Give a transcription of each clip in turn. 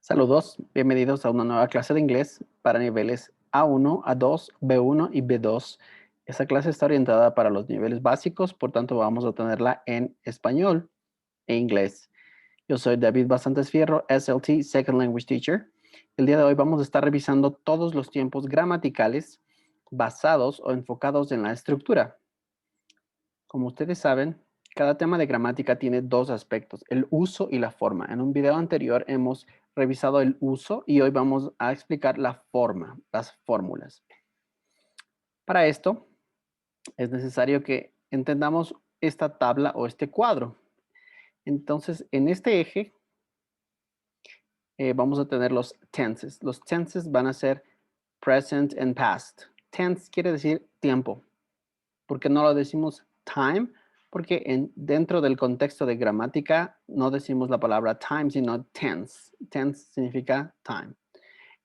Saludos, bienvenidos a una nueva clase de inglés para niveles A1, A2, B1 y B2. Esta clase está orientada para los niveles básicos, por tanto vamos a tenerla en español e inglés. Yo soy David Basantes Fierro, SLT, Second Language Teacher. El día de hoy vamos a estar revisando todos los tiempos gramaticales basados o enfocados en la estructura. Como ustedes saben, cada tema de gramática tiene dos aspectos, el uso y la forma. En un video anterior hemos revisado el uso y hoy vamos a explicar la forma, las fórmulas. Para esto es necesario que entendamos esta tabla o este cuadro. Entonces, en este eje vamos a tener los tenses. Los tenses van a ser present and past. Tense quiere decir tiempo. ¿Por qué no lo decimos time? Porque dentro del contexto de gramática no decimos la palabra time, sino tense. Tense significa time.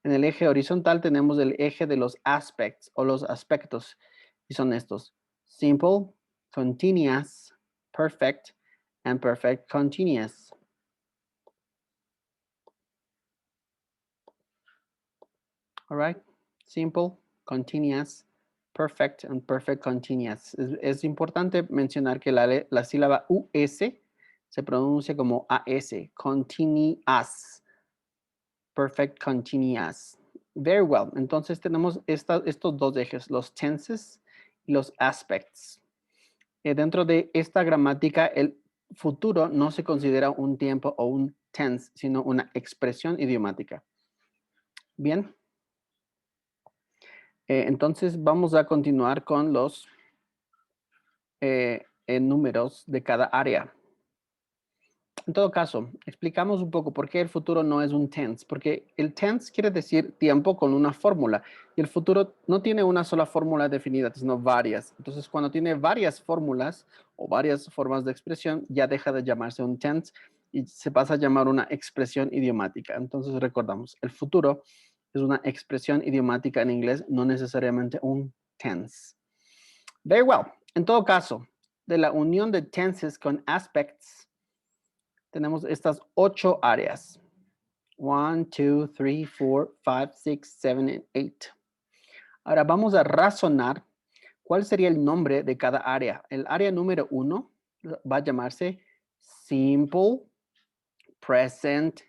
En el eje horizontal tenemos el eje de los aspects o los aspectos. Y son estos. Simple, continuous, perfect, and perfect continuous. All right? Simple, continuous, perfect, and perfect continuous. Es importante mencionar que la sílaba US se pronuncia como AS, continuous, perfect continuous. Very well. Entonces tenemos estos dos ejes, los tenses y los aspects. Dentro de esta gramática, el futuro no se considera un tiempo o un tense, sino una expresión idiomática. Bien. Entonces vamos a continuar con los números de cada área. En todo caso, explicamos un poco por qué el futuro no es un tense, porque el tense quiere decir tiempo con una fórmula y el futuro no tiene una sola fórmula definida, sino varias. Entonces, cuando tiene varias fórmulas o varias formas de expresión, ya deja de llamarse un tense y se pasa a llamar una expresión idiomática. Entonces, recordamos, el futuro es una expresión idiomática en inglés, no necesariamente un tense. Very well. En todo caso, de la unión de tenses con aspects, tenemos estas 8 áreas. 1, 2, 3, 4, 5, 6, 7, 8. Ahora vamos a razonar cuál sería el nombre de cada área. El área número 1 va a llamarse Simple Present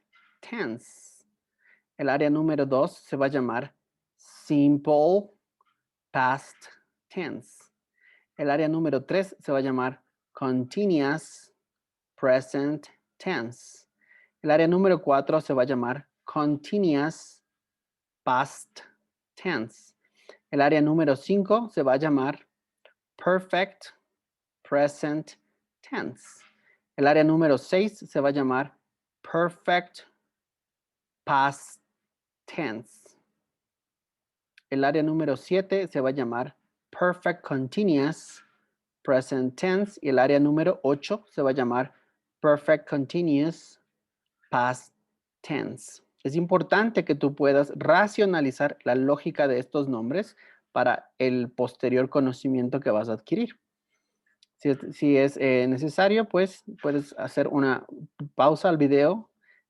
Tense. El área número 2 se va a llamar Simple Past Tense. El área número 3 se va a llamar Continuous Present Tense. El área número 4 se va a llamar Continuous Past Tense. El área número 5 se va a llamar Perfect Present Tense. El área número 6 se va a llamar Perfect Past Tense. El área número 7 se va a llamar Perfect Continuous Present Tense. Y el área número 8 se va a llamar Perfect Continuous Past Tense. Es importante que tú puedas racionalizar la lógica de estos nombres para el posterior conocimiento que vas a adquirir. Si es necesario, pues puedes hacer una pausa al video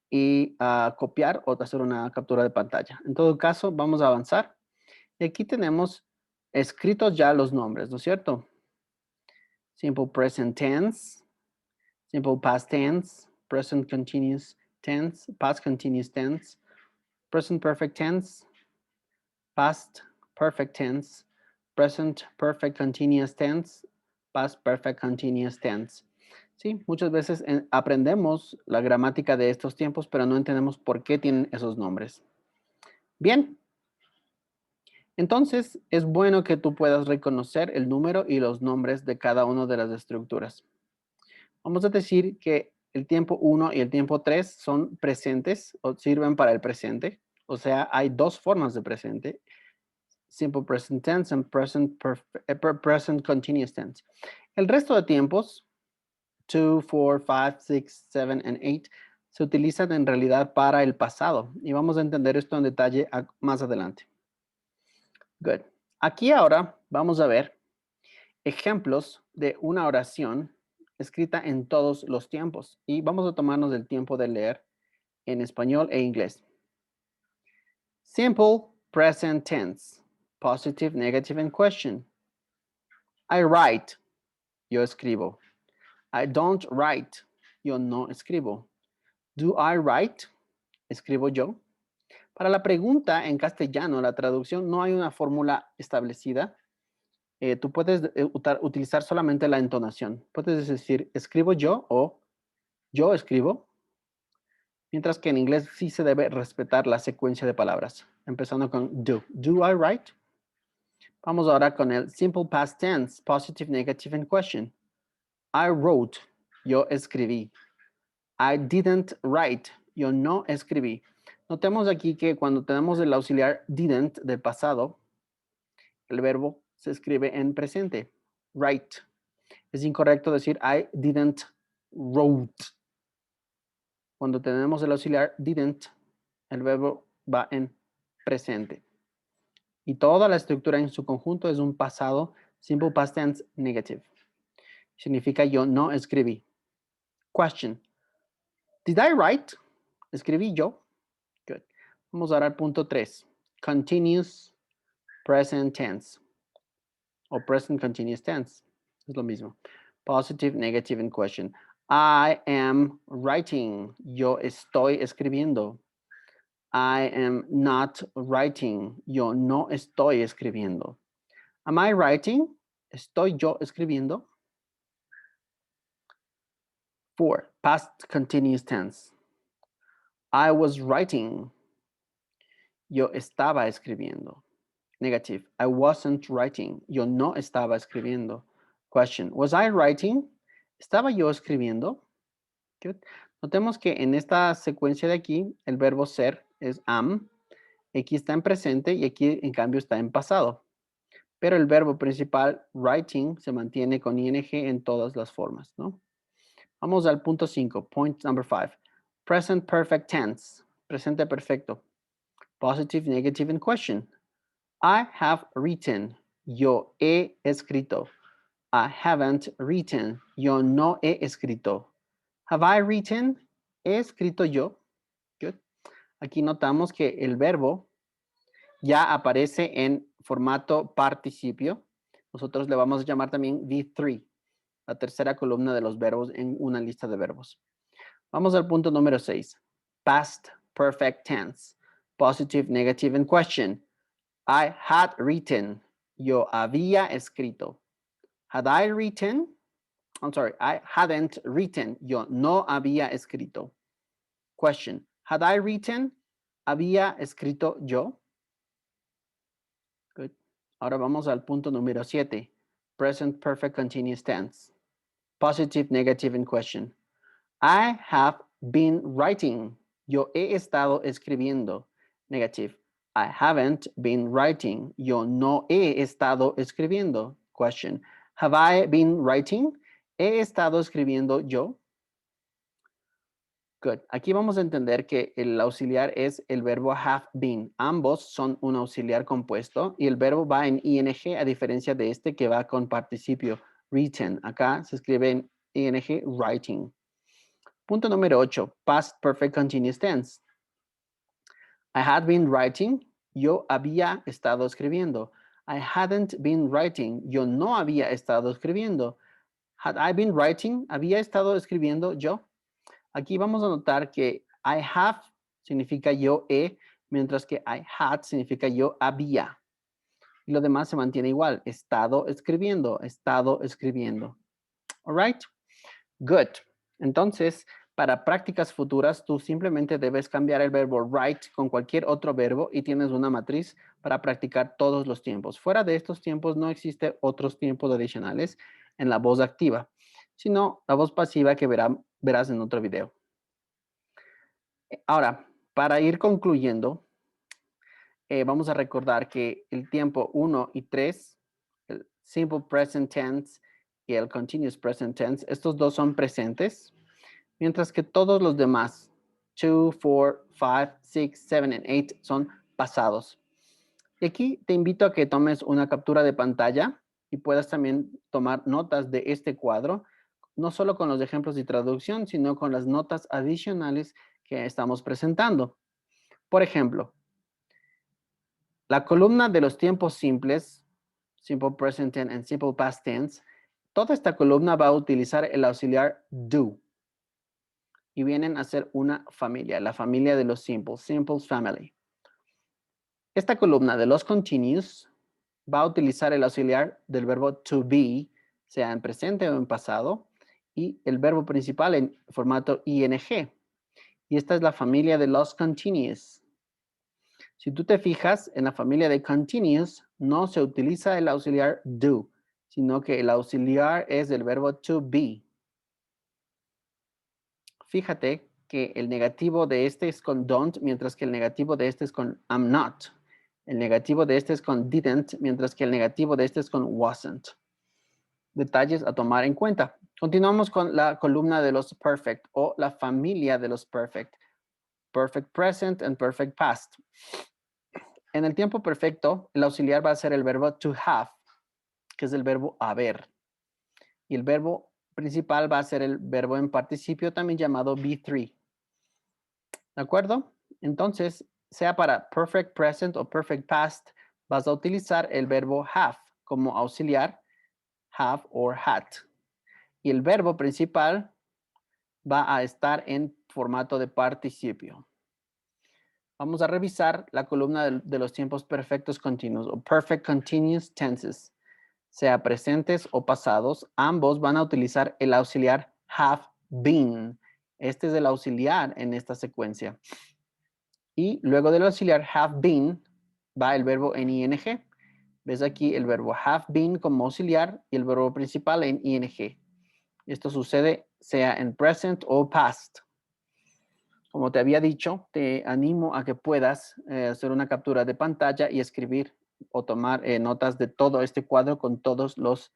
y copiar o hacer una captura de pantalla. En todo caso, vamos a avanzar. Y aquí tenemos escritos ya los nombres, ¿no es cierto? Simple present tense, simple past tense, present continuous tense, past continuous tense, present perfect tense, past perfect tense, present perfect continuous tense, past perfect continuous tense. Sí, muchas veces aprendemos la gramática de estos tiempos, pero no entendemos por qué tienen esos nombres. Bien, entonces es bueno que tú puedas reconocer el número y los nombres de cada una de las estructuras. Vamos a decir que el tiempo 1 y el tiempo 3 son presentes o sirven para el presente. O sea, hay dos formas de presente. Simple present tense and present continuous tense. El resto de tiempos, 2, 4, 5, 6, 7 and 8, se utilizan en realidad para el pasado. Y vamos a entender esto en detalle más adelante. Good. Aquí ahora vamos a ver ejemplos de una oración escrita en todos los tiempos. Y vamos a tomarnos el tiempo de leer en español e inglés. Simple present tense, positive, negative, and question. I write, yo escribo. I don't write, yo no escribo. Do I write? Escribo yo. Para la pregunta en castellano, la traducción, no hay una fórmula establecida. Tú puedes utilizar solamente la entonación. Puedes decir, escribo yo o yo escribo. Mientras que en inglés sí se debe respetar la secuencia de palabras. Empezando con do. Do I write? Vamos ahora con el simple past tense, positive, negative, and question. I wrote, yo escribí. I didn't write, yo no escribí. Notemos aquí que cuando tenemos el auxiliar didn't del pasado, el verbo se escribe en presente. Write. Es incorrecto decir I didn't wrote. Cuando tenemos el auxiliar didn't, el verbo va en presente. Y toda la estructura en su conjunto es un pasado simple past tense negative. Significa yo no escribí. Question. Did I write? ¿Escribí yo? Good. Vamos ahora al punto 3. Continuous present tense. O present continuous tense. Es lo mismo. Positive, negative, and question. I am writing. Yo estoy escribiendo. I am not writing. Yo no estoy escribiendo. Am I writing? ¿Estoy yo escribiendo? 4. Past continuous tense. I was writing. Yo estaba escribiendo. Negative. I wasn't writing. Yo no estaba escribiendo. Question. Was I writing? ¿Estaba yo escribiendo? Good. Notemos que en esta secuencia de aquí, el verbo ser es am. Aquí está en presente y aquí en cambio está en pasado. Pero el verbo principal, writing, se mantiene con ing en todas las formas, ¿no? Vamos al punto 5, point number 5. Present perfect tense, presente perfecto. Positive, negative, and question. I have written, yo he escrito. I haven't written, yo no he escrito. Have I written? ¿He escrito yo? Good. Aquí notamos que el verbo ya aparece en formato participio. Nosotros le vamos a llamar también V3, la tercera columna de los verbos en una lista de verbos. Vamos al punto número 6. Past perfect tense. Positive, negative, and question. I had written. Yo había escrito. Had I written? I'm sorry, I hadn't written. Yo no había escrito. Question. Had I written? ¿Había escrito yo? Good. Ahora vamos al punto número 7. Present perfect continuous tense. Positive, negative, and question. I have been writing. Yo he estado escribiendo. Negative. I haven't been writing. Yo no he estado escribiendo. Question. Have I been writing? ¿He estado escribiendo yo? Good. Aquí vamos a entender que el auxiliar es el verbo have been. Ambos son un auxiliar compuesto y el verbo va en ing a diferencia de este que va con participio written. Acá se escribe en ing writing. Punto número 8. Past perfect continuous tense. I had been writing. Yo había estado escribiendo. I hadn't been writing. Yo no había estado escribiendo. Had I been writing? ¿Había estado escribiendo yo? Aquí vamos a notar que I have significa yo he, mientras que I had significa yo había. Y lo demás se mantiene igual. Estado escribiendo, estado escribiendo. All right? Good. Entonces, para prácticas futuras, tú simplemente debes cambiar el verbo write con cualquier otro verbo y tienes una matriz para practicar todos los tiempos. Fuera de estos tiempos no existe otros tiempos adicionales en la voz activa, sino la voz pasiva que verás en otro video. Ahora, para ir concluyendo, vamos a recordar que el tiempo 1 y 3, el simple present tense y el continuous present tense, estos dos son presentes, mientras que todos los demás, 2, 4, 5, 6, 7 y 8, son pasados. Y aquí te invito a que tomes una captura de pantalla y puedas también tomar notas de este cuadro, no solo con los ejemplos de traducción, sino con las notas adicionales que estamos presentando. Por ejemplo, la columna de los tiempos simples, simple present tense and simple past tense, toda esta columna va a utilizar el auxiliar do. Y vienen a ser una familia, la familia de los simples, simples family. Esta columna de los continuous va a utilizar el auxiliar del verbo to be, sea en presente o en pasado, y el verbo principal en formato ing. Y esta es la familia de los continuous. Si tú te fijas, en la familia de continuous no se utiliza el auxiliar do, sino que el auxiliar es el verbo to be. Fíjate que el negativo de este es con don't, mientras que el negativo de este es con I'm not. El negativo de este es con didn't, mientras que el negativo de este es con wasn't. Detalles a tomar en cuenta. Continuamos con la columna de los perfect o la familia de los perfect. Perfect present and perfect past. En el tiempo perfecto, el auxiliar va a ser el verbo to have, que es el verbo haber. Y el verbo principal va a ser el verbo en participio, también llamado be 3. ¿De acuerdo? Entonces, sea para perfect present o perfect past, vas a utilizar el verbo have como auxiliar, have or had. Y el verbo principal va a estar en formato de participio. Vamos a revisar la columna de los tiempos perfectos continuos o perfect continuous tenses. Sea presentes o pasados, ambos van a utilizar el auxiliar have been. Este es el auxiliar en esta secuencia. Y luego del auxiliar have been va el verbo en ing. Ves aquí el verbo have been como auxiliar y el verbo principal en ing. Esto sucede sea en present o past. Como te había dicho, te animo a que puedas hacer una captura de pantalla y escribir o tomar notas de todo este cuadro con todos los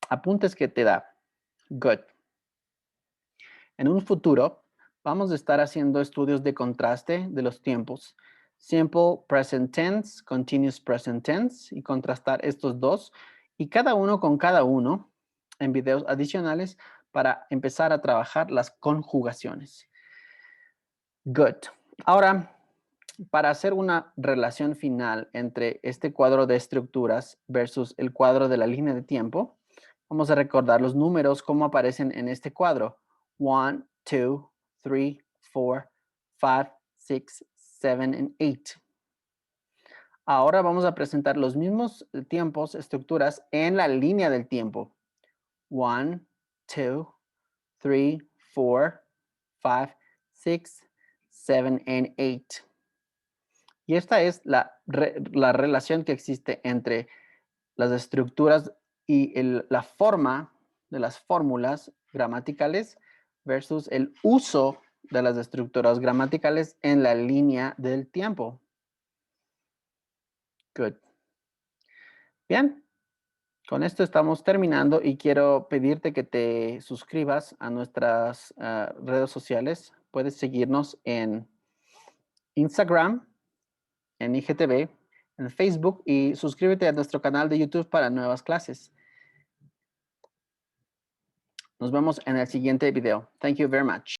apuntes que te da. Good. En un futuro, vamos a estar haciendo estudios de contraste de los tiempos. Simple present tense, continuous present tense y contrastar estos dos y cada uno con cada uno en videos adicionales para empezar a trabajar las conjugaciones. Good. Ahora, para hacer una relación final entre este cuadro de estructuras versus el cuadro de la línea de tiempo, vamos a recordar los números como aparecen en este cuadro. 1, 2, 3, 4, 5, 6, 7 y 8. Ahora vamos a presentar los mismos tiempos, estructuras en la línea del tiempo. 1, 2, 3, 4, 5, 6, 7 y 8. Y esta es la relación que existe entre las estructuras y la forma de las fórmulas gramaticales versus el uso de las estructuras gramaticales en la línea del tiempo. Good. Bien, con esto estamos terminando y quiero pedirte que te suscribas a nuestras redes sociales. Puedes seguirnos en Instagram, en IGTV, en Facebook y suscríbete a nuestro canal de YouTube para nuevas clases. Nos vemos en el siguiente video. Thank you very much.